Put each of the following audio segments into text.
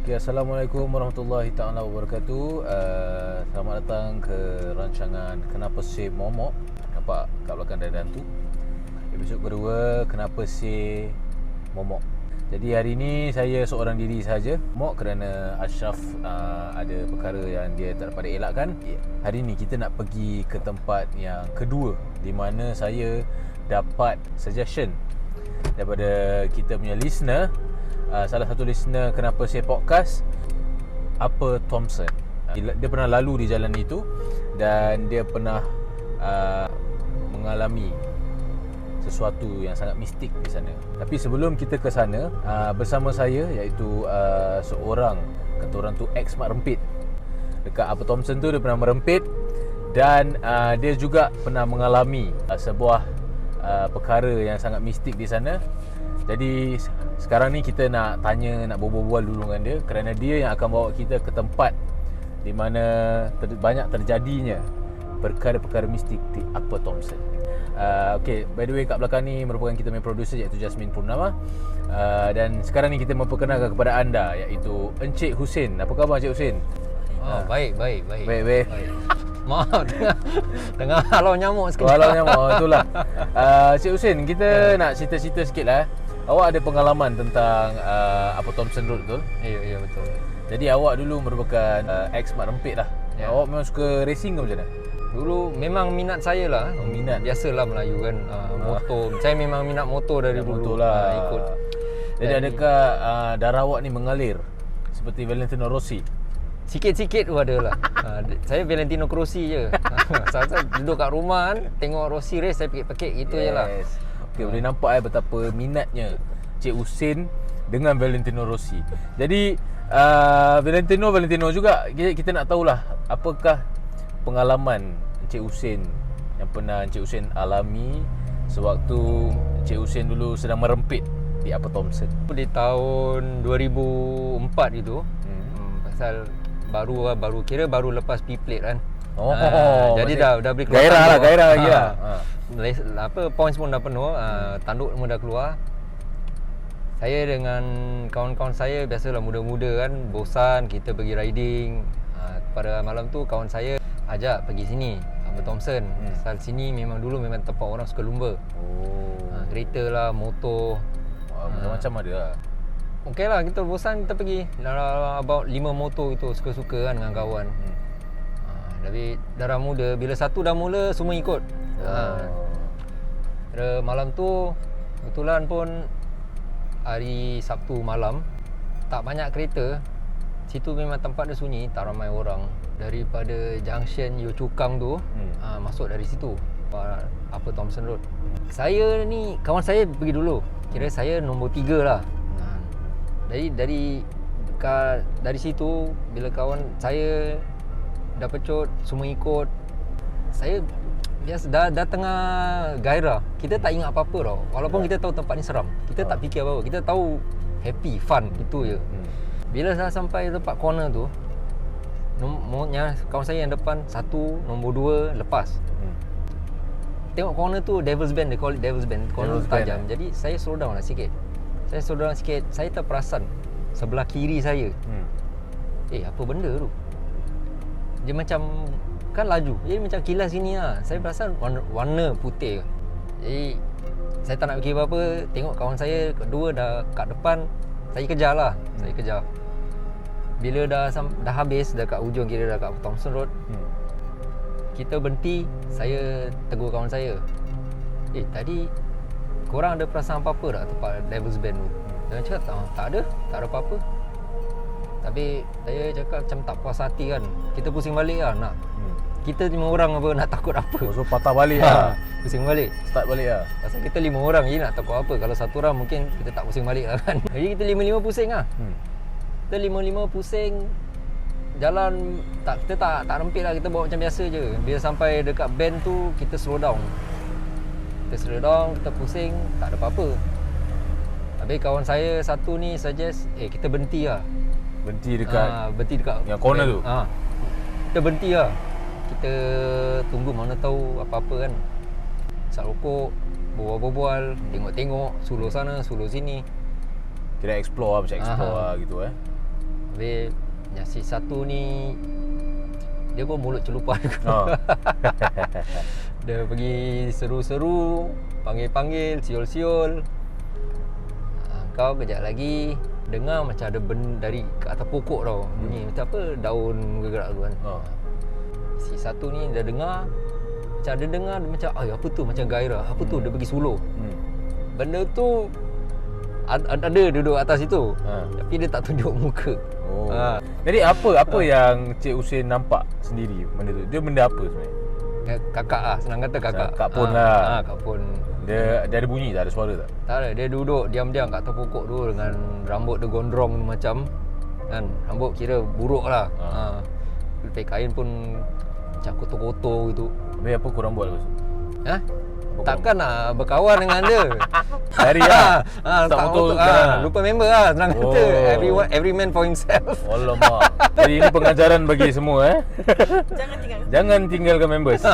Okay, Assalamualaikum warahmatullahi taala wabarakatuh. Selamat datang ke rancangan Kenapa Si Momok. Nampak kat belakang ada hantu. Episod kedua, Kenapa Si Momok. Jadi hari ini saya seorang diri saja. Momok kerana Ashraf ada perkara yang dia tak dapat elakkan. Hari ini kita nak pergi ke tempat yang kedua, di mana saya dapat suggestion daripada kita punya listener. Salah satu listener Kenapa Saya Podcast, Upper Thomson. Dia pernah lalu di jalan itu dan dia pernah mengalami sesuatu yang sangat mistik di sana. Tapi sebelum kita ke sana, bersama saya iaitu seorang, kata orang tu, ex-mak rempit. Dekat Upper Thomson tu dia pernah merempit dan dia juga pernah mengalami sebuah perkara yang sangat mistik di sana. Jadi sekarang ni kita nak tanya, nak berbual-bual dulu dengan dia, kerana dia yang akan bawa kita ke tempat di mana banyak terjadinya perkara-perkara mistik di Upper Thomson. Okay, by the way, kat belakang ni merupakan kita punya producer iaitu Jasmine Purnama. Dan sekarang ni kita memperkenalkan kepada anda iaitu Encik Husin. Apa khabar Encik Husin? Baik. Baik. Maaf tengah halau nyamuk sekejap. Halau nyamuk, itulah. Encik Husin, kita nak cerita-cerita sikit lah. Awak ada pengalaman tentang Upper Thomson Road, betul? Ya, betul. Jadi awak dulu merupakan ex-mak rempit lah. Ya. Awak memang suka racing ke macam mana? Dulu memang minat saya lah. Minat. Biasalah Melayu kan, motor. Saya memang minat motor dari dulu. Betul lah. Ikut. Jadi adakah darah awak ni mengalir seperti Valentino Rossi? Sikit-sikit tu ada lah. Saya Valentino Rossi je. Saya duduk kat rumah kan, tengok Rossi race, saya pekik-pekik gitu je lah. Okay, boleh nampak betapa minatnya Cik Husin dengan Valentino Rossi. Jadi Valentino juga kita nak tahulah apakah pengalaman Encik Husin yang pernah Encik Husin alami sewaktu Encik Husin dulu sedang merempit di Upper Thomson. Di tahun 2004 itu, pasal baru lepas P-plate kan. Jadi dah boleh keluar gairah lagi lah. Points pun dah penuh, tanduk pun dah keluar. Saya dengan kawan-kawan saya, biasalah muda-muda kan, bosan, kita pergi riding. Pada malam tu kawan saya ajak pergi sini, Upper Thomson. Pasal sini memang tempat orang suka lumba. Kereta lah, motor, macam-macam ada lah. Okey lah, kita bosan, kita pergi. About 5 motor itu, suka-suka kan dengan kawan. Tapi darah muda, bila satu dah mula, semua ikut. Malam tu kebetulan pun hari Sabtu malam, tak banyak kereta. Situ memang tempat dia sunyi, tak ramai orang. Daripada junction Yio Chu Kang tu, masuk dari situ, Upper Thomson Road. Saya ni, kawan saya pergi dulu. Kira saya nombor 3 lah. Dari situ, bila kawan saya dah pecut, semua ikut. Saya biasa dah tengah gairah. Kita tak ingat apa-apa tau. Walaupun kita tahu tempat ni seram, kita tak fikir apa-apa. Kita tahu happy, fun, itu je. Bila dah sampai tempat corner tu, kawan saya yang depan, satu, nombor 2 lepas. Tengok corner tu Devil's Bend, dia call it Devil's Bend. Corner tu tajam. Jadi saya slow down lah sikit. Saya terperasan sebelah kiri saya. Apa benda tu? Dia macam, kan laju, jadi macam kilas gini lah. Saya perasan warna putih. Jadi saya tak nak fikir apa-apa. Tengok kawan saya kedua dah kat depan, saya kejar lah. Saya kejar. Bila dah habis, dekat ujung, kira dah kat Thomson Road, kita berhenti. Saya tegur kawan saya, tadi korang ada perasaan apa-apa tak tempat Devil's Bend tu? Dia cakap tak ada apa-apa. Tapi saya cakap macam tak puas hati kan. Kita pusing balik lah nak. Kita 5 orang apa nak takut apa? So patah balik lah. Pusing balik. Start balik lah. Pasal kita 5 orang je nak takut apa. Kalau satu orang mungkin kita tak pusing balik lah kan. Jadi kita 5-5 pusing lah. Kita 5-5 pusing. Jalan kita tak rempit lah. Kita bawa macam biasa je. Bila sampai dekat bend tu, kita slow down. Kita pusing, tak ada apa-apa. Habis kawan saya satu ni suggest, kita berhenti lah. Berhenti dekat yang corner tu. Kita berhenti lah. Kita tunggu, mana tahu apa-apa kan. Isap rokok, berbual-bual, tengok-tengok, suluh sana, suluh sini. Kira explore lah, macam explore lah gitu Habis yang si satu ni dia pun mulut celupan. Dia pergi seru-seru, panggil-panggil, siul-siul. Kau kejap lagi dengar macam ada benda dari ke atas pokok tau. Bunyi macam apa, daun bergerak tu kan. Si satu ni dia dengar, macam dia dengar macam apa tu, macam gairah. Apa tu, dia pergi suluh. Benda tu ada duduk atas itu. Tapi dia tak tunjuk muka. Jadi apa yang Cik Husin nampak sendiri benda tu? Dia benda apa sebenarnya? Kakak lah, senang kata kakak. Kak Pon lah. Kak Pon. Dia ada bunyi tak? Ada suara tak? Tak ada, dia duduk diam-diam kat atas pokok tu dengan rambut dia gondrong macam kan. Rambut kira buruk lah. Lepas kain pun macam kotor-kotor gitu. Habis apa korang buat lepas tu? Takkan nak berkawan dengan dia. Lari lah. Tak motor. Lupa member lah, senang kata. Every man for himself. Alamak. Jadi ini pengajaran bagi semua Jangan tinggalkan members.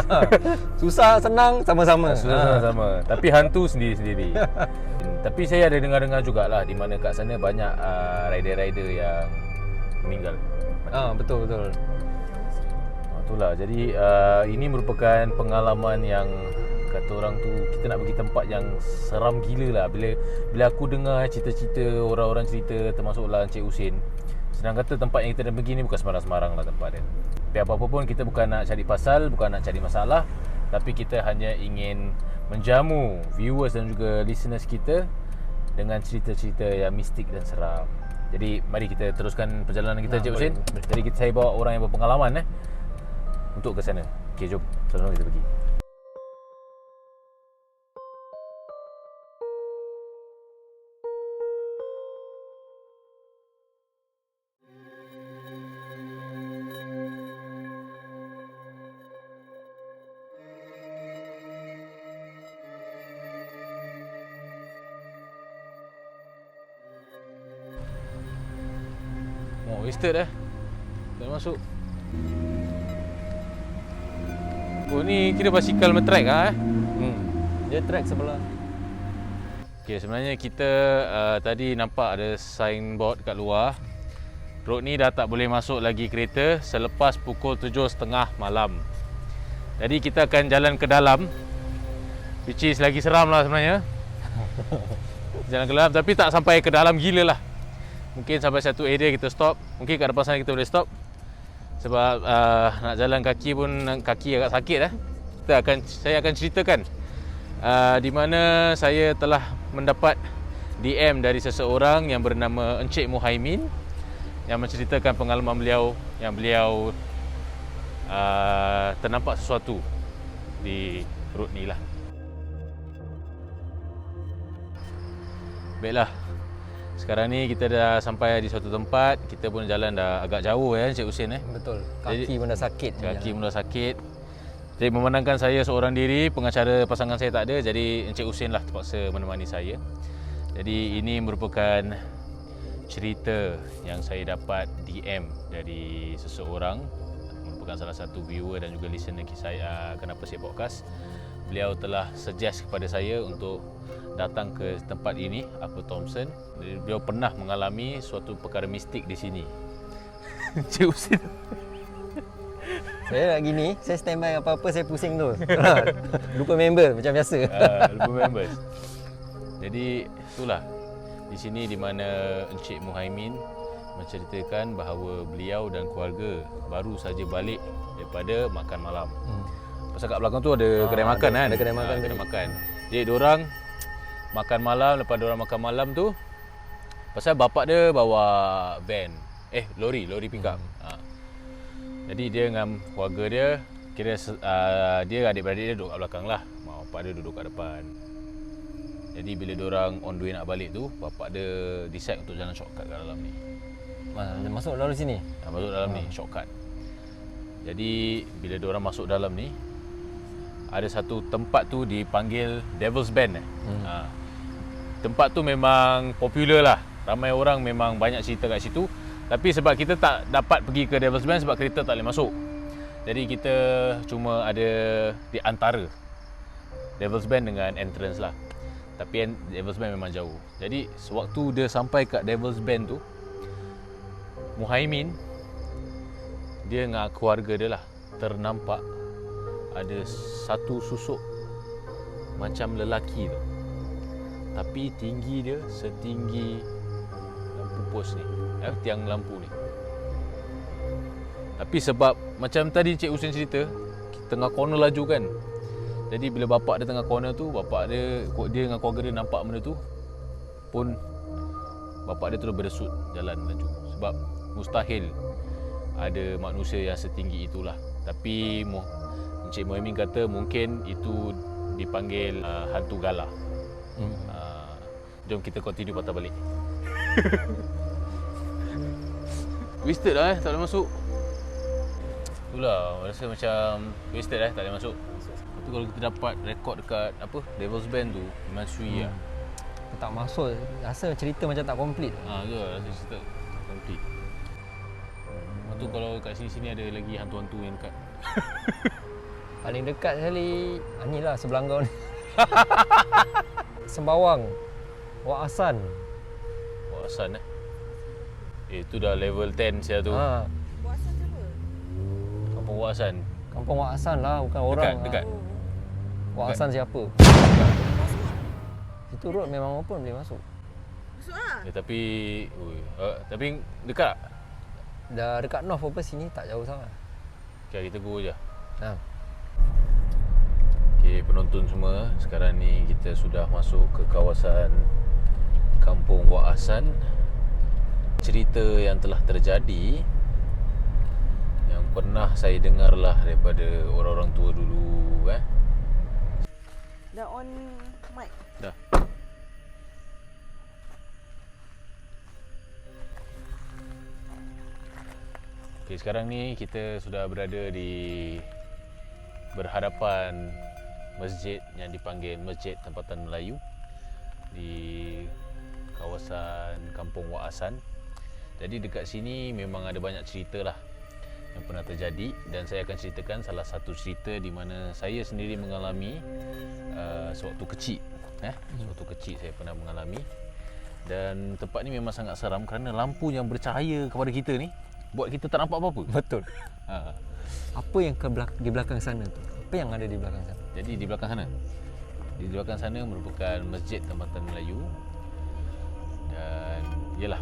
Susah senang sama-sama. Sama-sama. Tapi hantu sendiri-sendiri. Tapi saya ada dengar-dengar jugalah di mana kat sana banyak rider-rider yang meninggal. Betul. Itulah. Jadi ini merupakan pengalaman yang kata orang tu, kita nak pergi tempat yang seram gila lah. Bila aku dengar cerita-cerita orang-orang cerita, termasuklah Encik Husin, senang kata tempat yang kita nak pergi ni bukan sembarang-sembarang lah tempat dia. Tapi apa-apa pun kita bukan nak cari pasal, bukan nak cari masalah, tapi kita hanya ingin menjamu viewers dan juga listeners kita dengan cerita-cerita yang mistik dan seram. Jadi mari kita teruskan perjalanan kita, Encik Husin. Jadi saya bawa orang yang berpengalaman untuk ke sana. Okey, jom sama-sama kita pergi. Wasted tak masuk. Ni kira basikal track Dia track sebelah. Okay, sebenarnya kita tadi nampak ada signboard kat luar. Road ni dah tak boleh masuk lagi kereta selepas pukul 7.30 malam. Jadi kita akan jalan ke dalam, which is lagi seram lah sebenarnya. Jalan ke dalam, tapi tak sampai ke dalam gila lah. Mungkin sampai satu area kita stop. Mungkin kat depan sana kita boleh stop. Sebab nak jalan kaki pun kaki agak sakit Saya akan ceritakan di mana saya telah mendapat DM dari seseorang yang bernama Encik Muhaimin yang menceritakan pengalaman beliau yang beliau ternampak sesuatu di road ni lah. Baiklah. Sekarang ni kita dah sampai di suatu tempat. Kita pun jalan dah agak jauh Encik Husin Betul. Kaki pun dah sakit. Kaki pun dah sakit. Jadi memandangkan saya seorang diri, pengacara pasangan saya tak ada, jadi Encik Husin lah terpaksa menemani saya. Jadi ini merupakan cerita yang saya dapat DM dari seseorang, merupakan salah satu viewer dan juga listener saya Kenapa Sip Podcast. Beliau telah suggest kepada saya untuk datang ke tempat ini, Upper Thomson. Beliau pernah mengalami suatu perkara mistik di sini. Encik Husin. Saya nak gini, saya standby apa-apa saya pusing tu. Lupa member macam biasa. Lupa members. Jadi itulah di sini di mana Encik Muhaimin menceritakan bahawa beliau dan keluarga baru saja balik daripada makan malam. Pasal kat belakang tu ada kedai makan kan? Ada kedai makan. Kedai makan. Jadi diorang makan malam, lepas diorang makan malam tu pasal bapak dia bawa van. Lori pickup. Jadi dia dengan keluarga dia, kira dia adik-beradik dia duduk kat belakang lah. Mak bapak dia duduk kat depan. Jadi bila diorang on the way nak balik tu, bapak dia decide untuk jalan shortcut kat dalam ni. Masuk dalam sini? Masuk dalam ni, shortcut. Jadi bila diorang masuk dalam ni, ada satu tempat tu dipanggil Devil's Bend. Tempat tu memang popular lah. Ramai orang memang banyak cerita kat situ. Tapi sebab kita tak dapat pergi ke Devil's Bend sebab kereta tak boleh masuk. Jadi kita cuma ada di antara Devil's Bend dengan entrance lah. Tapi Devil's Bend memang jauh. Jadi sewaktu dia sampai kat Devil's Bend tu, Muhaimin, dia dengan keluarga dia lah ternampak ada satu susuk macam lelaki tu, tapi tinggi dia setinggi lampu pos ni, tiang lampu ni. Tapi sebab macam tadi Cik Husin cerita, tengah corner laju kan, jadi bila bapak dia tengah corner tu, bapak dia dengan keluarga dia nampak benda tu pun, bapak dia terus beresut jalan laju. Sebab mustahil ada manusia yang setinggi itulah. Tapi Encik Muhaimin kata mungkin itu dipanggil hantu galah. Jom kita continue patah balik. Wasted lah tak boleh masuk. Itulah, rasa macam wasted tak boleh masuk. Lepas tu kalau kita dapat rekod dekat apa Devil's Band tu, memang sui lah. Tak masuk, rasa cerita macam tak complete. Tu lah, rasa cerita tak complete. Lepas tu kalau kat sini-sini ada lagi hantu-hantu yang dekat. Paling dekat sekali ni lah sebelah kau ni. Sembawang, Wak Hassan. Wak Hassan itu dah level 10 saya tu. Buat asal siapa? Kampung Wak Hassan. Kampung Wak Hassan lah, bukan orang. Dekat. Wak Hassan siapa? Itu road memang open, boleh masuk. Masuk lah. Tapi dekat tak? Dah dekat north apa sini, tak jauh sangat. Okay, kita go je. Okay, penonton semua, sekarang ni kita sudah masuk ke kawasan Kampung Wak Hassan. Cerita yang telah terjadi, yang pernah saya dengar lah daripada orang-orang tua dulu. Dah on mic. Dah. Okay, sekarang ni kita sudah berada di berhadapan masjid yang dipanggil Masjid Tempatan Melayu di kawasan Kampung Wak Hassan. Jadi dekat sini memang ada banyak cerita lah yang pernah terjadi, dan saya akan ceritakan salah satu cerita di mana saya sendiri mengalami sewaktu kecil. Sewaktu kecil saya pernah mengalami, dan tempat ni memang sangat seram kerana lampu yang bercahaya kepada kita ni buat kita tak nampak apa-apa. Betul. Apa yang di belakang sana tu? Apa yang ada di belakang sana? Jadi di belakang sana, di belakang sana merupakan Masjid Tempatan Melayu. Dan yalah,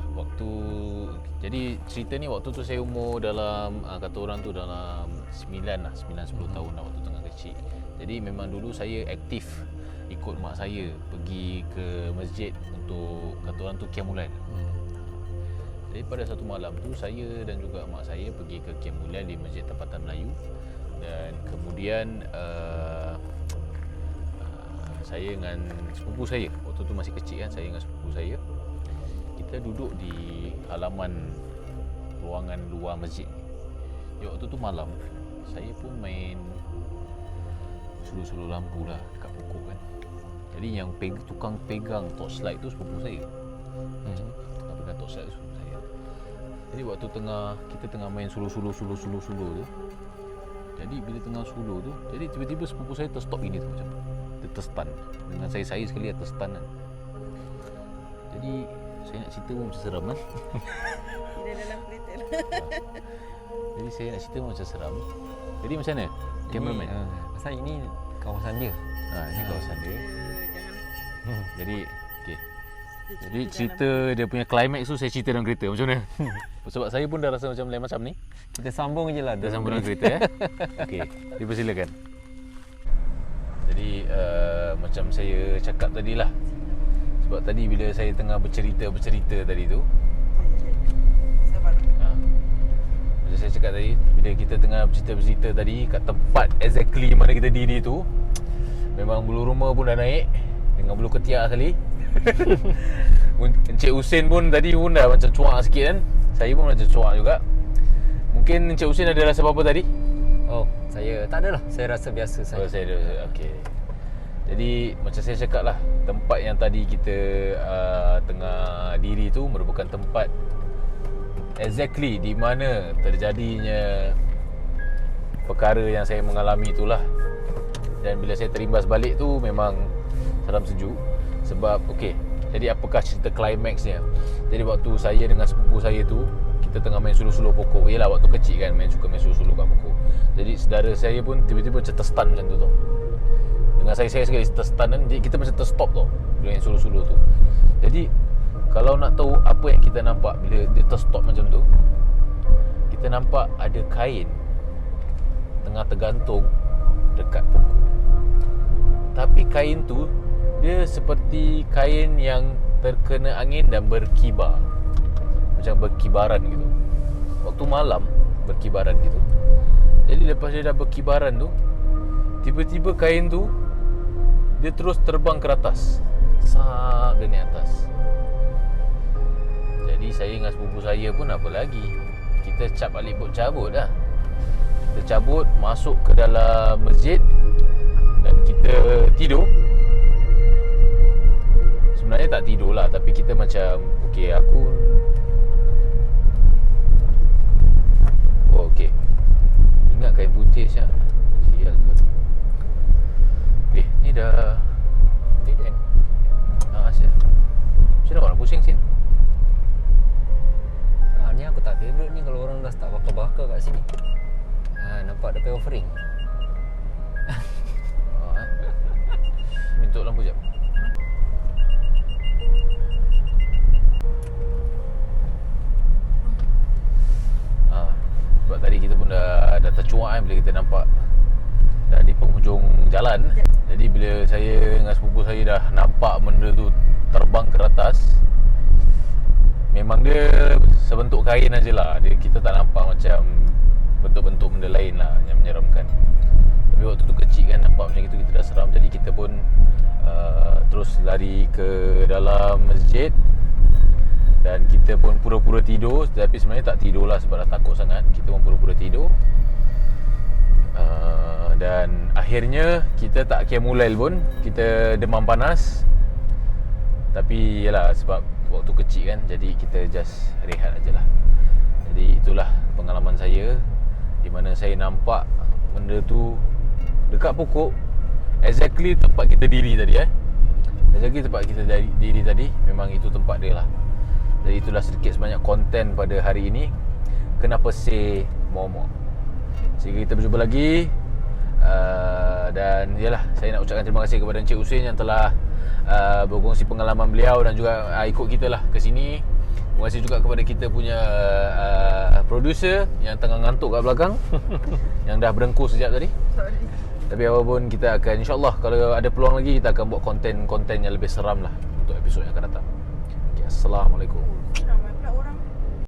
jadi cerita ni waktu tu saya umur dalam kata orang tu dalam 9-10 tahun lah, waktu tengah kecil. Jadi memang dulu saya aktif ikut mak saya pergi ke masjid untuk kata orang tu Qiyamulan. Jadi pada satu malam tu saya dan juga mak saya pergi ke Qiyamulan di Masjid Tempatan Melayu. Dan kemudian saya dengan sepupu saya, waktu tu masih kecil kan, saya dengan sepupu saya, kita duduk di halaman ruangan luar masjid. Jadi waktu tu malam, saya pun main suluh-suluh lampu lah dekat pokok kan. Jadi yang tukang pegang torchlight tu sepupu saya. Tukang pegang torchlight tu sepupu saya. Jadi waktu kita tengah main suluh-suluh tu, jadi bila tengah suluh tu, jadi tiba-tiba sepupu saya terstop gini tu macam dia terstun. Dengan saya sekali dia terstun kan. Jadi saya nak cerita pun macam seram kan. Tidak dalam kereta lah. Jadi saya nak cerita pun macam seram. Jadi macam mana? Cameraman. Pasal ini kawasan dia. Ini kawasan dia. Jangan. Jadi okey. Jadi cerita dia punya climax tu saya cerita dalam kereta. Macam mana? Sebab saya pun dah rasa macam lain macam ni. Kita sambung je lah. Kita sambung dalam kereta Okey, dipersilakan. Jadi macam saya cakap tadi lah, sebab tadi bila saya tengah bercerita tadi tu, Sabar. macam saya cakap tadi, bila kita tengah bercerita tadi kat tempat exactly mana kita diri tu, memang bulu rumah pun dah naik dengan bulu ketiak sekali. Encik Husin pun tadi pun dah macam cuak sikit kan. Saya pun macam cuak juga. Mungkin Encik Husin ada rasa apa-apa tadi? Oh, saya tak ada lah. Saya rasa biasa saja. Saya ada. Okey. Jadi macam saya cakap lah, tempat yang tadi kita tengah diri tu merupakan tempat exactly di mana terjadinya perkara yang saya mengalami itulah. Dan bila saya terimbas balik tu memang seram sejuk. Sebab okey, jadi apakah cerita klimaksnya? Jadi waktu saya dengan sepupu saya tu, kita tengah main suluh-suluh pokok. Yelah waktu kecil kan suka main suluh-suluh kat pokok. Jadi saudara saya pun tiba-tiba macam terstun macam tu tau. Dengan saya sekali terstun kan, jadi kita macam terstop tau bila main suluh-suluh tu. Jadi kalau nak tahu apa yang kita nampak bila dia terstop macam tu, kita nampak ada kain tengah tergantung dekat pokok. Tapi kain tu dia seperti kain yang terkena angin dan berkibar. Macam berkibaran gitu. Waktu malam berkibaran gitu. Jadi lepas dia dah berkibaran tu, tiba-tiba kain tu dia terus terbang ke atas. Sap dia naik atas. Jadi saya dengan sepupu saya pun apa lagi, kita cap balik bot cabut dah. Kita cabut masuk ke dalam masjid dan kita tidur. Sebenarnya tak tidur lah, tapi kita macam okey, aku okey. Ingat kain putih Syak. Sial betul. Ni dah Dead end. Sial. Macam mana orang pusing Sin? Ni aku tak favourite ni kalau orang dah start bakar-bakar kat sini. Nampak ada pay offering. Mintuk lampu jap. Sebab tadi kita pun dah tercuak kan bila kita nampak dah di penghujung jalan. Jadi bila saya dengan sepupu saya dah nampak benda tu terbang ke atas, memang dia sebentuk kain ajalah. Kita tak nampak macam bentuk-bentuk benda lain lah yang menyeramkan. Tapi waktu tu kecil kan, nampak macam itu kita dah seram. Jadi kita pun terus lari ke dalam masjid dan kita pun pura-pura tidur. Tapi sebenarnya tak tidur lah sebab dah takut sangat. Kita pun pura-pura tidur. Dan akhirnya kita tak kira mulai pun, kita demam panas. Tapi yalah sebab waktu kecil kan, jadi kita just rehat ajalah. Jadi itulah pengalaman saya di mana saya nampak benda tu dekat pokok, exactly tempat kita diri tadi exactly tempat kita diri tadi. Memang itu tempat dia lah. Jadi itulah sedikit sebanyak konten pada hari ini. Kenapa say momok. Sehingga kita berjumpa lagi. Dan yalah, saya nak ucapkan terima kasih kepada Encik Husin yang telah berkongsi pengalaman beliau dan juga ikut kita lah ke sini. Terima kasih juga kepada kita punya producer yang tengah ngantuk kat belakang yang dah berengkur sejak tadi. Sorry. Tapi apapun, kita akan insyaAllah kalau ada peluang lagi, kita akan buat konten-konten yang lebih seram lah untuk episod yang akan datang. Okay, Assalamualaikum. Ramai pula orang.